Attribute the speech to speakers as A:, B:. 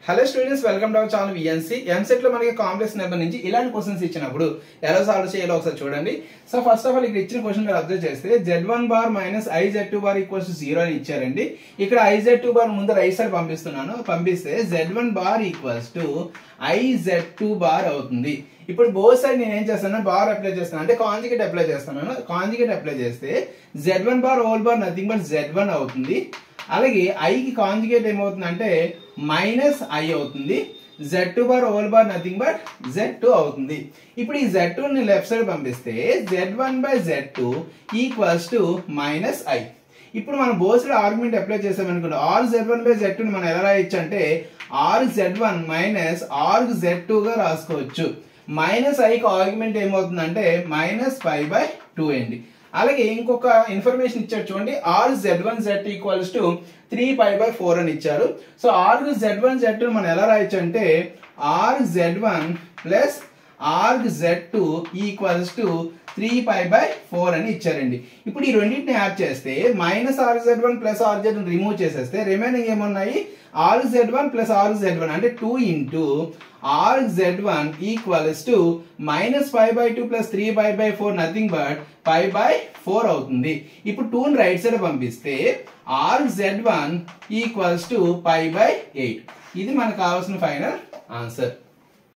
A: Hello students, welcome to our channel V N C. EAMCET లో మనకి complex number నుంచి ఇలాంటి క్వశ్చన్స్ ఇచ్చినప్పుడు ఎలా సాల్వ్ చేయాలో ఒకసారి చూడండి. సో ఫస్ట్ ఆఫ్ ఆల్ ఇక్కడ ఇచ్చిన క్వశ్చన్ మీరు అబ్జర్వ్ చేస్తే z1 bar minus iz2 bar equals to 0 అని ఇచ్చారండి. ఇక్కడ iz2 బార్ ముందు రైట్ సైడ్ పంపిస్తే z1 bar equals to iz2 bar అవుతుంది. ఇప్పుడు బోత్ సైడ్ నేను ఏం చేస్తాను, బార్ అప్లై చేస్తాను, అంటే కాంజుగేట్ అప్లై చేస్తున్నాను. కాంజుగేట్ అప్లై చేస్తే z1 bar whole bar nothing but z1 అవుతుంది. అలాగే i కి కాంజుగేట్ ఏమవుతుంది అంటే మైనస్ i అవుతుంది. z2 bar whole bar nothing but z2 అవుతుంది. ఇప్పుడు ఈ z2 ని లెఫ్ట్ సైడ్ పంపిస్తే z1 by z2 equals to minus i. ఇప్పుడు మనం బోత్ సైడ్ ఆర్గ్యుమెంట్ అప్లై చేసామనుకోండి, ఆర్ z1 బై z2 ని మనం ఎలా రాయొచ్చు అంటే R z1 minus are z2 గా రాసుకోవచ్చు. మైనస్ i కి ఆర్గ్యుమెంట్ ఏమవుతుందంటే మైనస్ 5/2 అండి. అలాగే ఇంకొక ఇన్ఫర్మేషన్ ఇచ్చారు చూడండి, are z1 z2 equals to 3π/4 అని ఇచ్చారు. సో ఆర్ z1 z2 మనం ఎలా రాయొచ్చు అంటే R z1 plus R z2 equals to 3π/4 అని ఇచ్చారండి. ఇప్పుడు ఈ రెండింటిని యాడ్ చేస్తే minus R z1 plus R z1 remove చేసేస్తే రిమైనింగ్ ఏమున్నాయి, R z1 plus R z1 అంటే 2 into R z1 equals to minus 5/2 plus 3π/4 nothing but 5/4 అవుతుంది. ఇప్పుడు 2 ని రైట్ సైడ్ పంపిస్తే ఆర్ z1 ఈక్వల్స్ టు 5/8. ఇది మనకు కావాల్సిన ఫైనల్ ఆన్సర్.